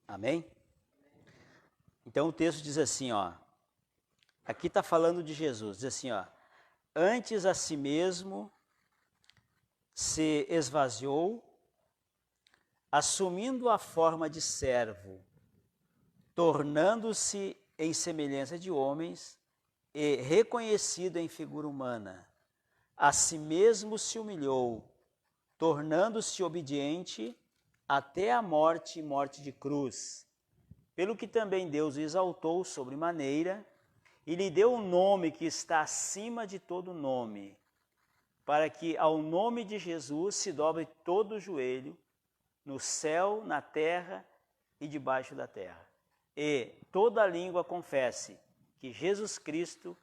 Amém? Então o texto diz assim, ó. Aqui está falando de Jesus, diz assim, ó. Antes a si mesmo se esvaziou, assumindo a forma de servo, tornando-se em semelhança de homens e reconhecido em figura humana. A si mesmo se humilhou, tornando-se obediente até a morte e morte de cruz. Pelo que também Deus o exaltou sobremaneira e lhe deu um nome que está acima de todo nome, para que ao nome de Jesus se dobre todo o joelho, no céu, na terra e debaixo da terra, e toda língua confesse que Jesus Cristo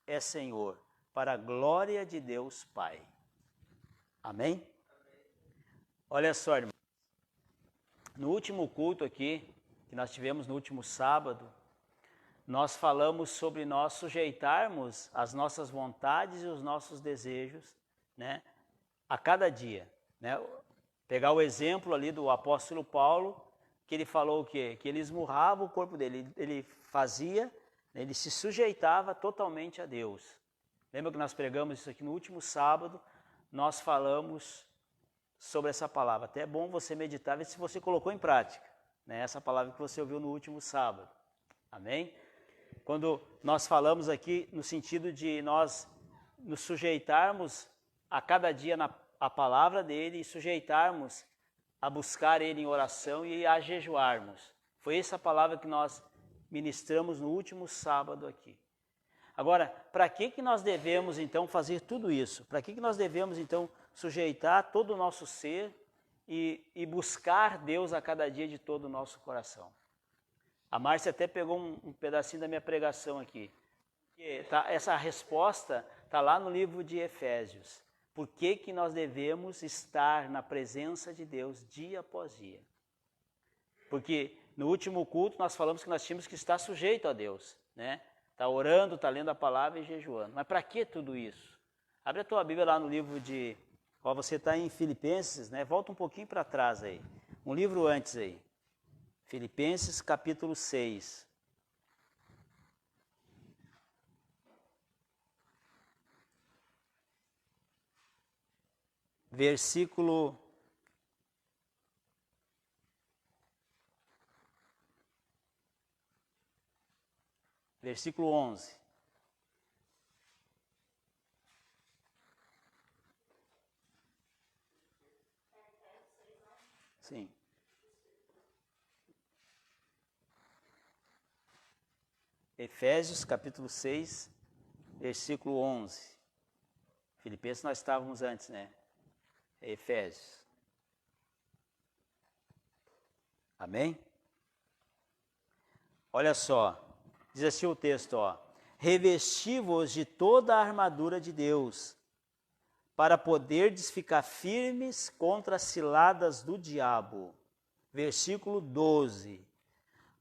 é Senhor, para a glória de Deus Pai. Amém? Olha só, irmão. No último culto aqui, que nós tivemos no último sábado, nós falamos sobre nós sujeitarmos as nossas vontades e os nossos desejos, né, a cada dia, né? Pegar o exemplo ali do apóstolo Paulo, que ele falou o quê? Que ele esmurrava o corpo dele, ele fazia, ele se sujeitava totalmente a Deus. Lembra que nós pregamos isso aqui no último sábado? Nós falamos sobre essa palavra. Até é bom você meditar, ver se você colocou em prática, né, essa palavra que você ouviu no último sábado. Amém? Quando nós falamos aqui no sentido de nós nos sujeitarmos a cada dia a palavra dele e sujeitarmos a buscar ele em oração e a jejuarmos. Foi essa palavra que nós ministramos no último sábado aqui. Agora, para que nós devemos então fazer tudo isso? Para que nós devemos então sujeitar todo o nosso ser e buscar Deus a cada dia de todo o nosso coração? A Márcia até pegou um pedacinho da minha pregação aqui. Essa resposta está lá no livro de Efésios. Por que nós devemos estar na presença de Deus dia após dia? Porque no último culto nós falamos que nós tínhamos que estar sujeito a Deus, né? Está orando, está lendo a palavra e jejuando. Mas para que tudo isso? Abre a tua Bíblia lá no livro de... Ó, você está em Filipenses, né? Volta um pouquinho para trás aí. Um livro antes aí. Filipenses capítulo 6. Versículo 11. Sim. Efésios capítulo 6, versículo 11. Filipenses nós estávamos antes, né? Efésios. Amém? Olha só, diz assim o texto, ó. Revesti-vos de toda a armadura de Deus, para poderdes ficar firmes contra as ciladas do diabo. Versículo 12.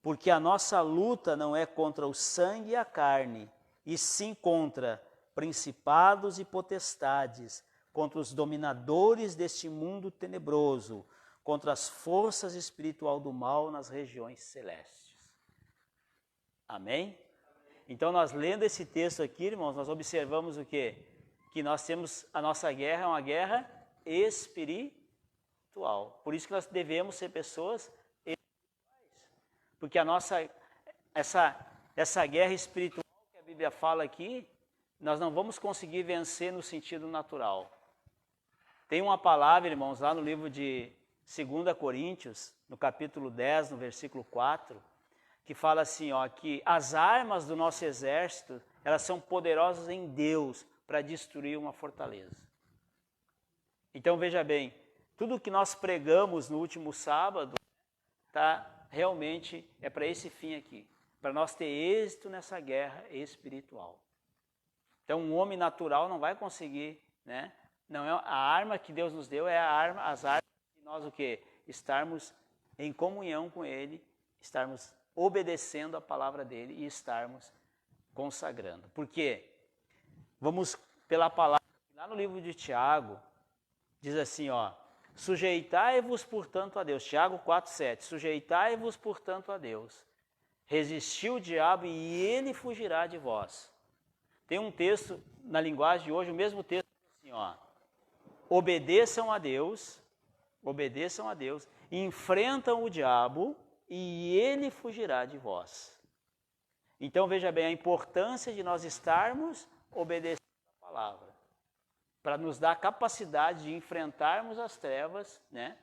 Porque a nossa luta não é contra o sangue e a carne, e sim contra principados e potestades, contra os dominadores deste mundo tenebroso, contra as forças espirituais do mal nas regiões celestes. Amém? Então nós lendo esse texto aqui, irmãos, nós observamos o quê? Que nós temos, a nossa guerra é uma guerra espiritual. Por isso que nós devemos ser pessoas espirituais. Porque a nossa, essa guerra espiritual que a Bíblia fala aqui, nós não vamos conseguir vencer no sentido natural. Tem uma palavra, irmãos, lá no livro de 2 Coríntios, no capítulo 10, no versículo 4, que fala assim, ó, que as armas do nosso exército, elas são poderosas em Deus para destruir uma fortaleza. Então, veja bem, tudo que nós pregamos no último sábado, realmente é para esse fim aqui, para nós ter êxito nessa guerra espiritual. Então, um homem natural não vai conseguir, né? Não é a arma que Deus nos deu, é as armas de nós o quê? Estarmos em comunhão com Ele, estarmos obedecendo a palavra dele e estarmos consagrando. Por quê? Vamos pela palavra, lá no livro de Tiago, diz assim, ó, Sujeitai-vos, portanto, a Deus. Tiago 4,7. Sujeitai-vos, portanto, a Deus. Resistir o diabo e ele fugirá de vós. Tem um texto na linguagem de hoje, o mesmo texto assim, ó. Obedeçam a Deus, enfrentam o diabo e ele fugirá de vós. Então veja bem a importância de nós estarmos obedecendo a palavra, para nos dar a capacidade de enfrentarmos as trevas, né?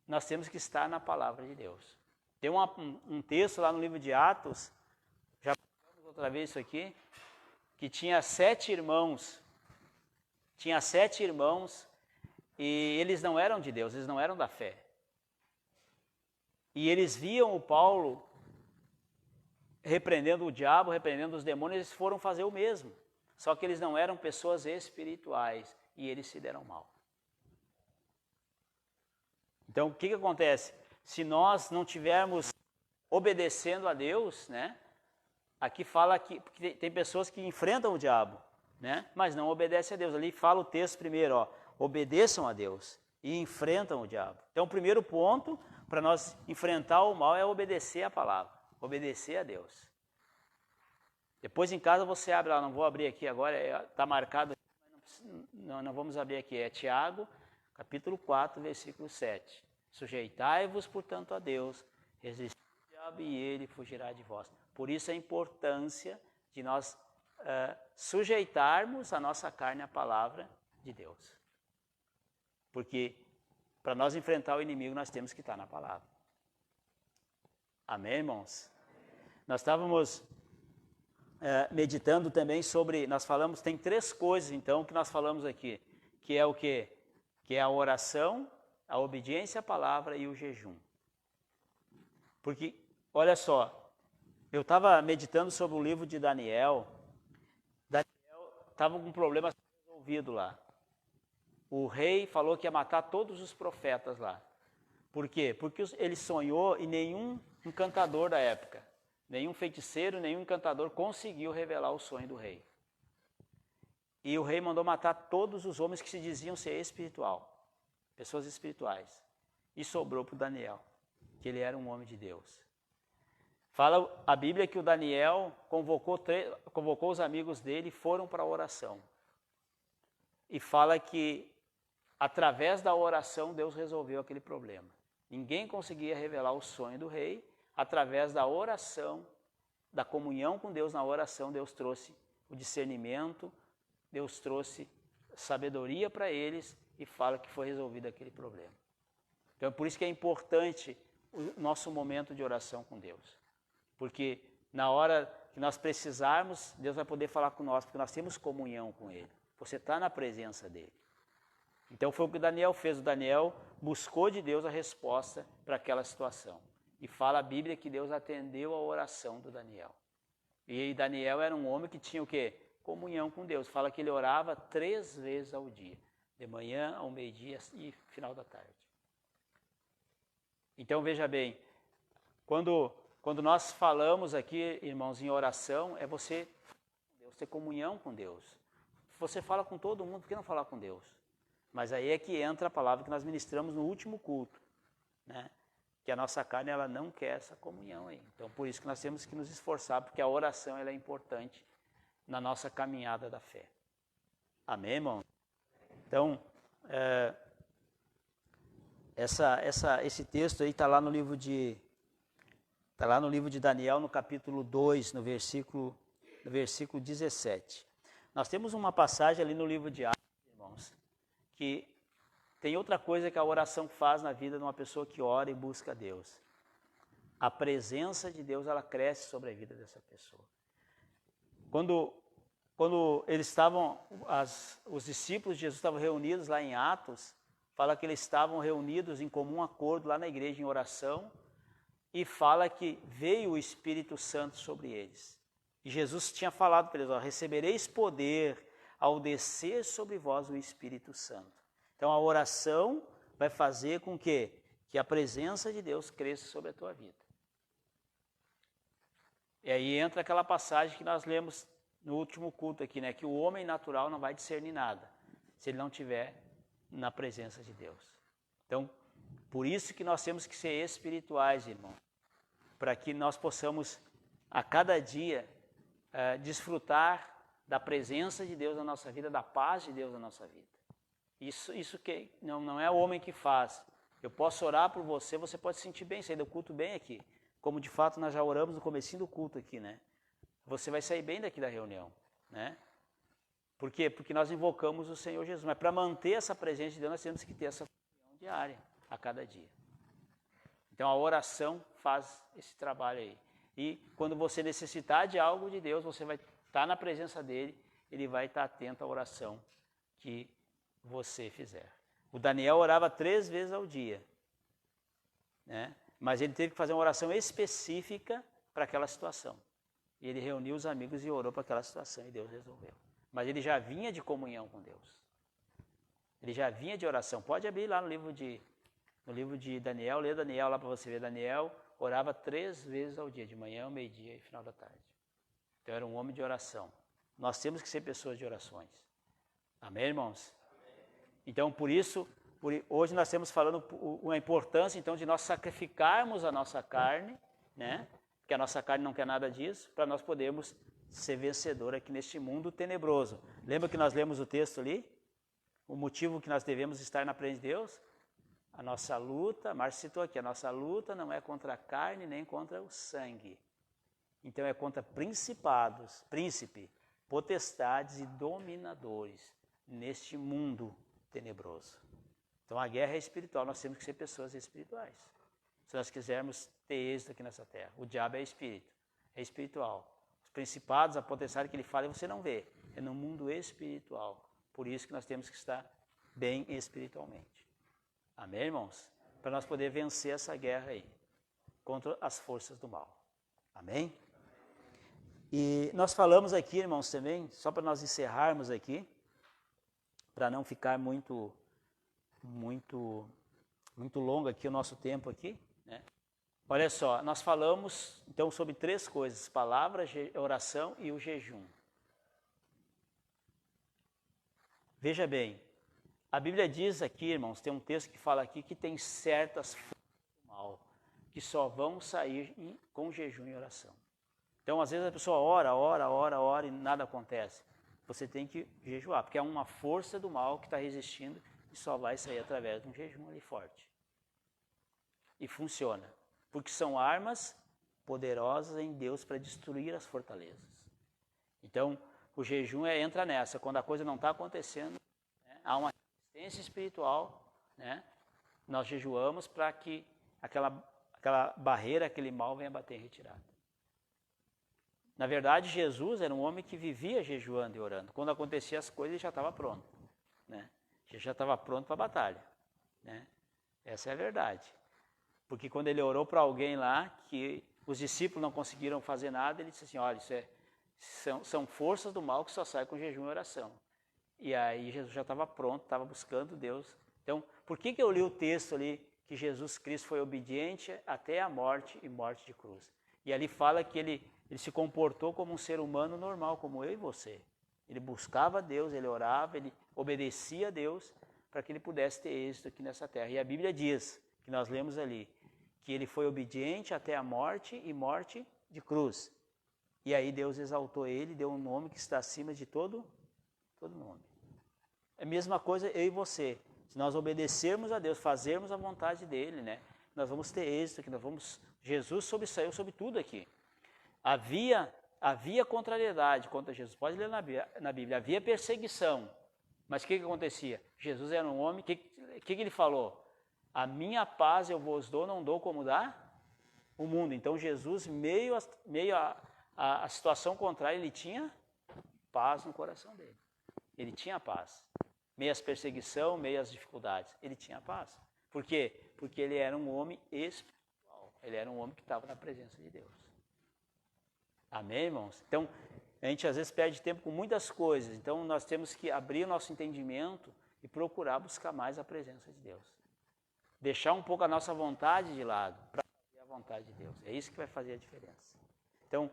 Nós temos que estar na palavra de Deus. Tem um texto lá no livro de Atos, já falamos outra vez isso aqui, que tinha 7 irmãos. Tinha 7 irmãos e eles não eram de Deus, eles não eram da fé. E eles viam o Paulo repreendendo o diabo, repreendendo os demônios, eles foram fazer o mesmo. Só que eles não eram pessoas espirituais e eles se deram mal. Então, o que acontece? Se nós não tivermos obedecendo a Deus, né? Aqui fala que tem pessoas que enfrentam o diabo, né? Mas não obedecem a Deus. Ali fala o texto primeiro, ó, obedeçam a Deus e enfrentam o diabo. Então, o primeiro ponto para nós enfrentar o mal é obedecer a palavra, obedecer a Deus. Depois em casa você abre lá, não vou abrir aqui agora, está marcado, não vamos abrir aqui, é Tiago, capítulo 4, versículo 7. Sujeitai-vos, portanto, a Deus, resistir ao diabo e ele fugirá de vós. Por isso a importância de nós sujeitarmos a nossa carne à palavra de Deus. Porque para nós enfrentar o inimigo nós temos que estar na palavra. Amém, irmãos? Nós estávamos meditando também sobre, nós falamos, tem 3 coisas então que nós falamos aqui, que é o quê? Que é a oração, a obediência à palavra e o jejum. Porque, olha só, eu estava meditando sobre o livro de Daniel. Daniel estava com um problema resolvido lá. O rei falou que ia matar todos os profetas lá. Por quê? Porque ele sonhou e nenhum encantador da época, nenhum feiticeiro, nenhum encantador conseguiu revelar o sonho do rei. E o rei mandou matar todos os homens que se diziam ser espiritual, pessoas espirituais. E sobrou para o Daniel, que ele era um homem de Deus. Fala a Bíblia que o Daniel convocou os amigos dele e foram para a oração. E fala que através da oração Deus resolveu aquele problema. Ninguém conseguia revelar o sonho do rei. Através da oração, da comunhão com Deus na oração, Deus trouxe o discernimento, Deus trouxe sabedoria para eles e fala que foi resolvido aquele problema. Então, por isso que é importante o nosso momento de oração com Deus. Porque na hora que nós precisarmos, Deus vai poder falar com nós, porque nós temos comunhão com Ele. Você está na presença dEle. Então, foi o que o Daniel fez. O Daniel buscou de Deus a resposta para aquela situação. E fala a Bíblia que Deus atendeu a oração do Daniel. E Daniel era um homem que tinha o quê? Comunhão com Deus. Fala que ele orava 3 vezes ao dia. De manhã, ao meio-dia e final da tarde. Então veja bem, quando nós falamos aqui, irmãos, em oração, é você ter comunhão com Deus. Você fala com todo mundo, por que não falar com Deus? Mas aí é que entra a palavra que nós ministramos no último culto, né? Que a nossa carne ela não quer essa comunhão aí. Então, por isso que nós temos que nos esforçar, porque a oração ela é importante na nossa caminhada da fé. Amém, irmão? Então, esse texto aí está lá no livro de Daniel, no capítulo 2, no versículo 17. Nós temos uma passagem ali no livro de Atos, irmãos, que tem outra coisa que a oração faz na vida de uma pessoa que ora e busca a Deus. A presença de Deus, ela cresce sobre a vida dessa pessoa. Quando eles estavam, os discípulos de Jesus estavam reunidos lá em Atos, fala que eles estavam reunidos em comum acordo lá na igreja em oração, e fala que veio o Espírito Santo sobre eles. E Jesus tinha falado para eles, ó, recebereis poder ao descer sobre vós o Espírito Santo. Então a oração vai fazer com que a presença de Deus cresça sobre a tua vida. E aí entra aquela passagem que nós lemos no último culto aqui, né? Que o homem natural não vai discernir nada, se ele não estiver na presença de Deus. Então, por isso que nós temos que ser espirituais, irmão, para que nós possamos, a cada dia, desfrutar da presença de Deus na nossa vida, da paz de Deus na nossa vida. Isso que não é o homem que faz. Eu posso orar por você, você pode se sentir bem, sair do culto bem aqui. Como de fato nós já oramos no comecinho do culto aqui, né? Você vai sair bem daqui da reunião, né? Por quê? Porque nós invocamos o Senhor Jesus. Mas para manter essa presença de Deus, nós temos que ter essa comunhão diária, a cada dia. Então a oração faz esse trabalho aí. E quando você necessitar de algo de Deus, você vai estar na presença dele, ele vai estar atento à oração que você fizer. O Daniel orava 3 vezes ao dia, né? Mas ele teve que fazer uma oração específica para aquela situação. E ele reuniu os amigos e orou para aquela situação e Deus resolveu. Mas ele já vinha de comunhão com Deus. Ele já vinha de oração. Pode abrir lá no livro de Daniel, lê Daniel lá para você ver. Daniel orava 3 vezes ao dia, de manhã, ao meio-dia e final da tarde. Então era um homem de oração. Nós temos que ser pessoas de orações. Amém, irmãos? Então, por isso, hoje nós estamos falando a importância, então, de nós sacrificarmos a nossa carne, né? Porque a nossa carne não quer nada disso, para nós podermos ser vencedor aqui neste mundo tenebroso. Lembra que nós lemos o texto ali? O motivo que nós devemos estar na presença de Deus? A nossa luta, Márcio citou aqui, a nossa luta não é contra a carne nem contra o sangue. Então é contra principados, príncipe, potestades e dominadores neste mundo tenebroso. Então a guerra é espiritual, nós temos que ser pessoas espirituais. Se nós quisermos ter êxito aqui nessa terra. O diabo é espírito, é espiritual. Os principados, a potestade que ele fala, você não vê. É no mundo espiritual. Por isso que nós temos que estar bem espiritualmente. Amém, irmãos? Para nós poder vencer essa guerra aí, contra as forças do mal. Amém? E nós falamos aqui, irmãos, também, só para nós encerrarmos aqui, para não ficar muito longo aqui o nosso tempo aqui, né? Olha só, nós falamos então sobre 3 coisas: palavra, oração e o jejum. Veja bem, a Bíblia diz aqui, irmãos, tem um texto que fala aqui que tem certas forças do mal que só vão sair com jejum e oração. Então, às vezes a pessoa ora e nada acontece. Você tem que jejuar, porque é uma força do mal que está resistindo e só vai sair através de um jejum ali forte. E funciona, porque são armas poderosas em Deus para destruir as fortalezas. Então, o jejum entra nessa, quando a coisa não está acontecendo, né, há uma resistência espiritual, né, nós jejuamos para que aquela barreira, aquele mal venha bater em retirada. Na verdade, Jesus era um homem que vivia jejuando e orando. Quando aconteciam as coisas, ele já estava pronto, né? Ele já estava pronto para a batalha, né? Essa é a verdade. Porque quando ele orou para alguém lá, que os discípulos não conseguiram fazer nada, ele disse assim, olha, são forças do mal que só saem com jejum e oração. E aí Jesus já estava pronto, estava buscando Deus. Então, por que eu li o texto ali que Jesus Cristo foi obediente até a morte e morte de cruz? E ali fala que ele se comportou como um ser humano normal, como eu e você. Ele buscava Deus, ele orava, ele obedecia a Deus para que ele pudesse ter êxito aqui nessa terra. E a Bíblia diz, que nós lemos ali, que ele foi obediente até a morte e morte de cruz. E aí Deus exaltou ele, deu um nome que está acima de todo nome. É a mesma coisa eu e você. Se nós obedecermos a Deus, fazermos a vontade dele, né, nós vamos ter êxito aqui, Jesus sobressaiu sobre tudo aqui. Havia contrariedade contra Jesus, pode ler na Bíblia, havia perseguição, mas o que acontecia? Jesus era um homem, o que ele falou? A minha paz eu vos dou, não dou como dá o mundo. Então Jesus, meio a situação contrária, ele tinha paz no coração dele. Ele tinha paz. Meio as perseguição, meio as dificuldades, ele tinha paz. Por quê? Porque ele era um homem espiritual, ele era um homem que estava na presença de Deus. Amém, irmãos? Então, a gente às vezes perde tempo com muitas coisas, então nós temos que abrir o nosso entendimento e procurar buscar mais a presença de Deus. Deixar um pouco a nossa vontade de lado para fazer a vontade de Deus. É isso que vai fazer a diferença. Então,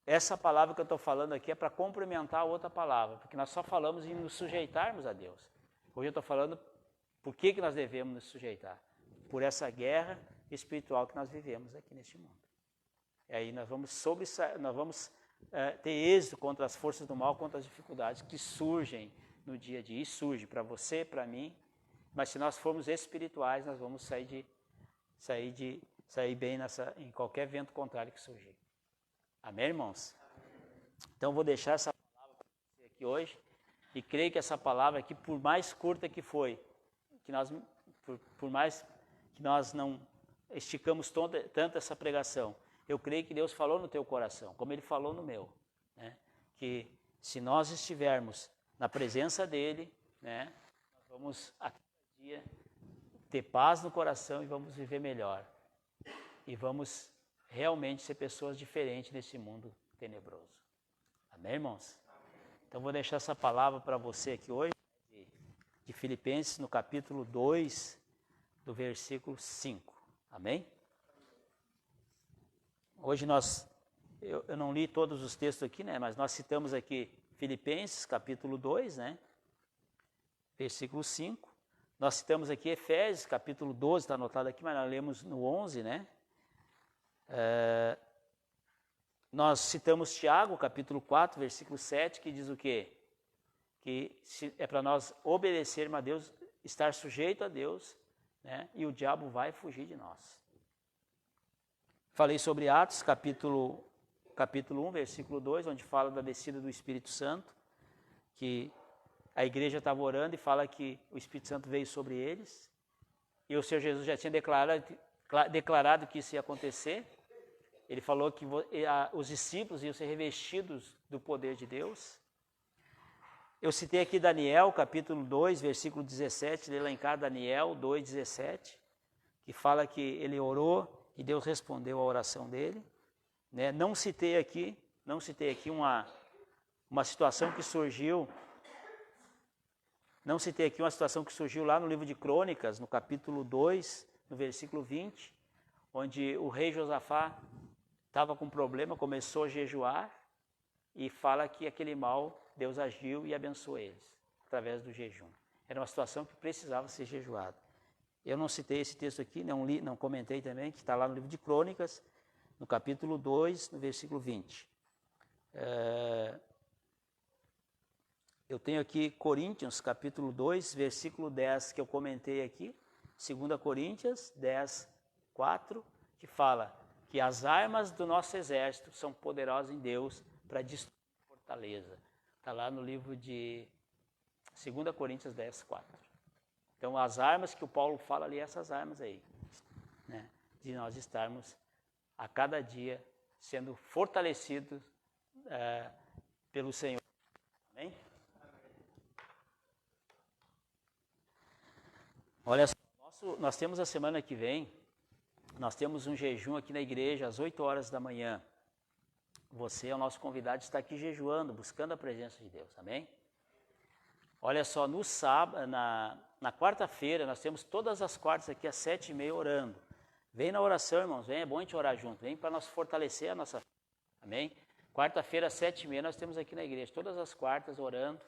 essa palavra que eu estou falando aqui é para complementar a outra palavra, porque nós só falamos em nos sujeitarmos a Deus. Hoje eu estou falando Por que nós devemos nos sujeitar? Por essa guerra espiritual que nós vivemos aqui neste mundo. E aí nós vamos ter êxito contra as forças do mal, contra as dificuldades que surgem no dia a dia. E surge para você, para mim, mas se nós formos espirituais, nós vamos sair bem em qualquer vento contrário que surgir. Amém, irmãos? Então eu vou deixar essa palavra para você aqui hoje, e creio que essa palavra aqui, por mais curta que foi, por mais que nós não esticamos tanto essa pregação, eu creio que Deus falou no teu coração, como Ele falou no meu, né? Que se nós estivermos na presença dEle, né, nós vamos a cada dia ter paz no coração e vamos viver melhor. E vamos realmente ser pessoas diferentes nesse mundo tenebroso. Amém, irmãos? Então vou deixar essa palavra para você aqui hoje, de Filipenses, no capítulo 2, do versículo 5. Amém? Hoje eu não li todos os textos aqui, né? Mas nós citamos aqui Filipenses, capítulo 2, né? Versículo 5. Nós citamos aqui Efésios, capítulo 12, está anotado aqui, mas nós lemos no 11, né? Nós citamos Tiago, capítulo 4, versículo 7, que diz o quê? Que é para nós obedecermos a Deus, estar sujeito a Deus, né? E o diabo vai fugir de nós. Falei sobre Atos, capítulo 1, versículo 2, onde fala da descida do Espírito Santo, que a igreja estava orando e fala que o Espírito Santo veio sobre eles, e o Senhor Jesus já tinha declarado que isso ia acontecer. Ele falou que os discípulos iam ser revestidos do poder de Deus. Eu citei aqui Daniel, capítulo 2, versículo 17, lê lá em casa, Daniel 2, 17, que fala que ele orou e Deus respondeu a oração dele, né? Não citei aqui uma situação que surgiu, lá no livro de Crônicas, no capítulo 2, no versículo 20, onde o rei Josafá estava com problema, começou a jejuar, e fala que aquele mal, Deus agiu e abençoou eles, através do jejum. Era uma situação que precisava ser jejuada. Eu não citei esse texto aqui, não comentei também, que está lá no livro de Crônicas, no capítulo 2, no versículo 20. Eu tenho aqui Coríntios, capítulo 2, versículo 10, que eu comentei aqui, 2 Coríntios 10, 4, que fala que as armas do nosso exército são poderosas em Deus para destruir a fortaleza. Está lá no livro de 2 Coríntios 10, 4. Então, as armas que o Paulo fala ali, essas armas aí, né, de nós estarmos a cada dia sendo fortalecidos pelo Senhor. Amém? Olha só, nós temos a semana que vem, nós temos um jejum aqui na igreja às 8 horas da manhã. Você é o nosso convidado de estar aqui jejuando, buscando a presença de Deus. Amém? Olha só, no sábado, na quarta-feira, nós temos todas as quartas aqui às 7h30 orando. Vem na oração, irmãos, vem, é bom a gente orar junto, vem para nós fortalecer a nossa fé. Amém? Quarta-feira às 7h30 nós temos aqui na igreja, todas as quartas orando.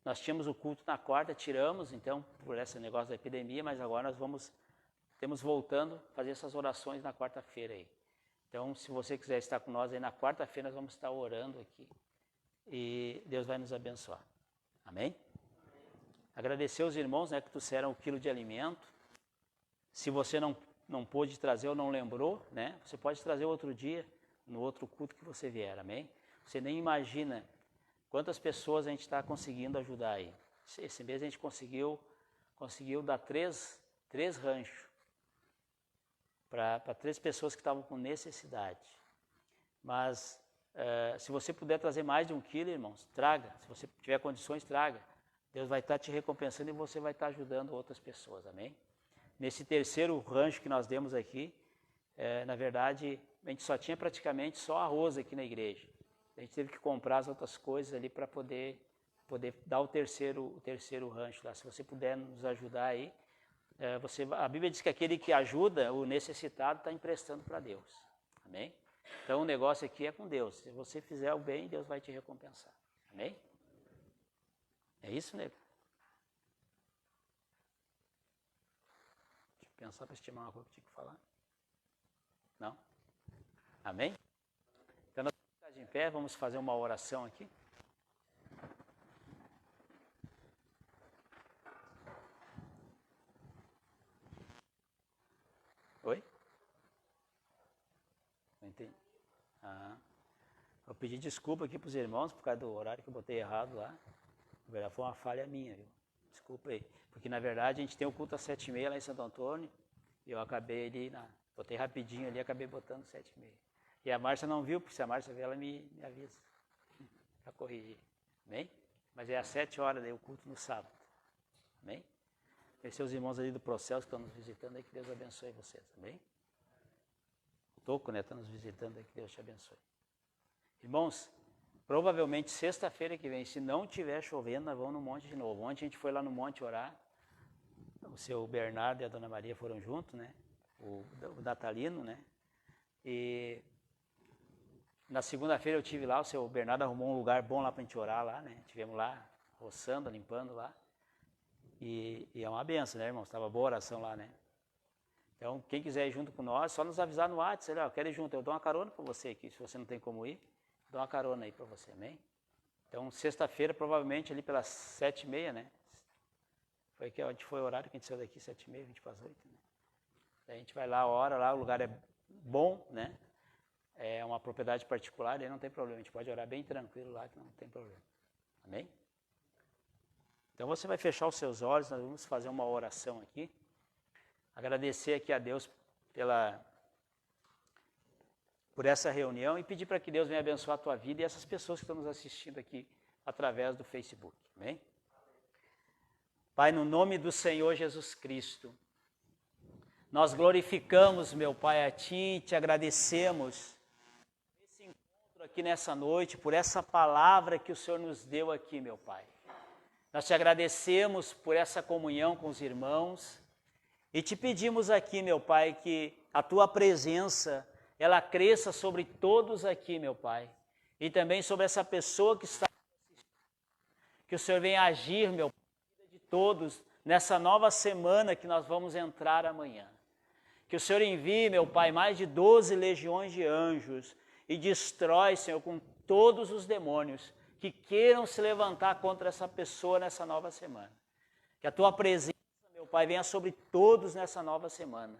Nós tínhamos o culto na quarta, tiramos, então, por esse negócio da epidemia, mas agora nós temos voltando a fazer essas orações na quarta-feira aí. Então, se você quiser estar com nós aí na quarta-feira, nós vamos estar orando aqui e Deus vai nos abençoar. Amém? Agradecer aos irmãos, né, que trouxeram o quilo de alimento. Se você não pôde trazer ou não lembrou, né, você pode trazer outro dia, no outro culto que você vier, amém? Você nem imagina quantas pessoas a gente está conseguindo ajudar aí. Esse mês a gente conseguiu dar três ranchos para 3 pessoas que estavam com necessidade. Mas se você puder trazer mais de 1 quilo, irmãos, traga. Se você tiver condições, traga. Deus vai estar te recompensando e você vai estar ajudando outras pessoas, amém? Nesse terceiro rancho que nós demos aqui, na verdade, a gente só tinha praticamente só arroz aqui na igreja. A gente teve que comprar as outras coisas ali para poder dar o terceiro rancho lá. Se você puder nos ajudar aí, a Bíblia diz que aquele que ajuda o necessitado está emprestando para Deus, amém? Então o negócio aqui é com Deus. Se você fizer o bem, Deus vai te recompensar, amém? É isso, nego? Pensar para estimar uma coisa que eu tinha que falar? Não? Amém? Então nós vamos ficar de pé, vamos fazer uma oração aqui. Oi? Não entendi. Eu pedi desculpa aqui para os irmãos por causa do horário que eu botei errado lá. Na verdade foi uma falha minha, viu? Desculpa aí. Porque na verdade a gente tem o culto às 7h30 lá em Santo Antônio. E eu acabei ali, botei rapidinho ali, acabei botando 7h30. E a Márcia não viu, porque se a Márcia ver, ela me avisa. Para corrigir. Amém? Mas é às 7h daí o culto no sábado. Amém? Esses os irmãos ali do Procel que estão nos visitando aí, que Deus abençoe vocês. Amém? O Toco, né, está nos visitando aí, que Deus te abençoe. Irmãos, provavelmente sexta-feira que vem, se não tiver chovendo, nós vamos no monte de novo. Ontem a gente foi lá no monte orar. O seu Bernardo e a dona Maria foram juntos, né? O Natalino, né? E na segunda-feira eu estive lá, o seu Bernardo arrumou um lugar bom lá para a gente orar lá, né? Estivemos lá, roçando, limpando lá. E é uma benção, né, irmãos? Estava boa a oração lá, né? Então, quem quiser ir junto com nós, só nos avisar no WhatsApp, eu quero ir junto, eu dou uma carona para você aqui, se você não tem como ir, dou uma carona aí para você, amém? Então, sexta-feira, provavelmente ali pelas 7h30, né? Foi que a gente foi o horário que a gente saiu daqui, 7h30, 7h20, né? Daí a gente vai lá, ora lá, o lugar é bom, né? É uma propriedade particular, aí não tem problema, a gente pode orar bem tranquilo lá, que não tem problema, amém? Então você vai fechar os seus olhos, nós vamos fazer uma oração aqui. Agradecer aqui a Deus por essa reunião e pedir para que Deus venha abençoar a tua vida e essas pessoas que estão nos assistindo aqui através do Facebook. Amém? Pai, no nome do Senhor Jesus Cristo, nós glorificamos, meu Pai, a Ti e te agradecemos por esse encontro aqui nessa noite, por essa palavra que o Senhor nos deu aqui, meu Pai. Nós te agradecemos por essa comunhão com os irmãos e te pedimos aqui, meu Pai, que a Tua presença, ela cresça sobre todos aqui, meu Pai, e também sobre essa pessoa que está assistindo. Que o Senhor venha agir, meu Pai, na vida de todos, nessa nova semana que nós vamos entrar amanhã. Que o Senhor envie, meu Pai, mais de 12 legiões de anjos e destrói, Senhor, com todos os demônios que queiram se levantar contra essa pessoa nessa nova semana. Que a Tua presença, meu Pai, venha sobre todos nessa nova semana.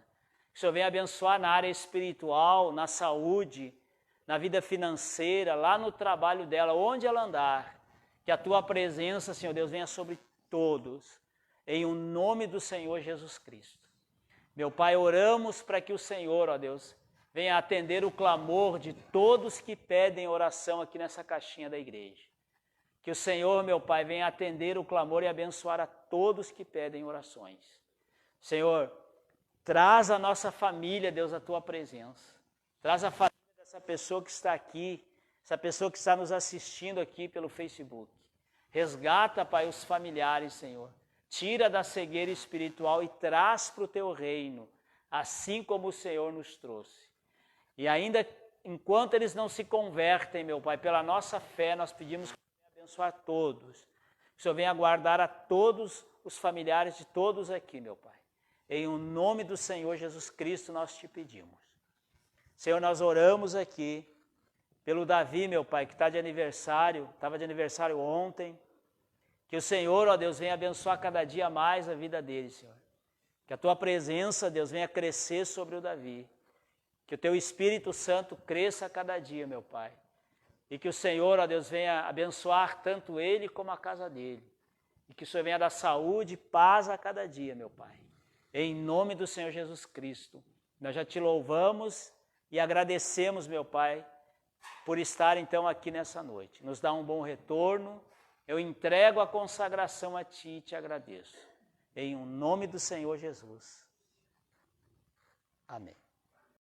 Que o Senhor venha abençoar na área espiritual, na saúde, na vida financeira, lá no trabalho dela, onde ela andar. Que a Tua presença, Senhor Deus, venha sobre todos, em o nome do Senhor Jesus Cristo. Meu Pai, oramos para que o Senhor, ó Deus, venha atender o clamor de todos que pedem oração aqui nessa caixinha da igreja. Que o Senhor, meu Pai, venha atender o clamor e abençoar a todos que pedem orações. Senhor, traz a nossa família, Deus, a Tua presença. Traz a família dessa pessoa que está aqui, essa pessoa que está nos assistindo aqui pelo Facebook. Resgata, Pai, os familiares, Senhor. Tira da cegueira espiritual e traz para o Teu reino, assim como o Senhor nos trouxe. E ainda enquanto eles não se convertem, meu Pai, pela nossa fé, nós pedimos que o Senhor venha abençoar todos. Que o Senhor venha guardar a todos os familiares de todos aqui, meu Pai. Em o nome do Senhor Jesus Cristo nós te pedimos. Senhor, nós oramos aqui pelo Davi, meu Pai, que está de aniversário, estava de aniversário ontem. Que o Senhor, ó Deus, venha abençoar cada dia mais a vida dele, Senhor. Que a Tua presença, Deus, venha crescer sobre o Davi. Que o Teu Espírito Santo cresça a cada dia, meu Pai. E que o Senhor, ó Deus, venha abençoar tanto ele como a casa dele. E que o Senhor venha dar saúde e paz a cada dia, meu Pai. Em nome do Senhor Jesus Cristo. Nós já Te louvamos e agradecemos, meu Pai, por estar então aqui nessa noite. Nos dá um bom retorno. Eu entrego a consagração a Ti e Te agradeço. Em o nome do Senhor Jesus. Amém.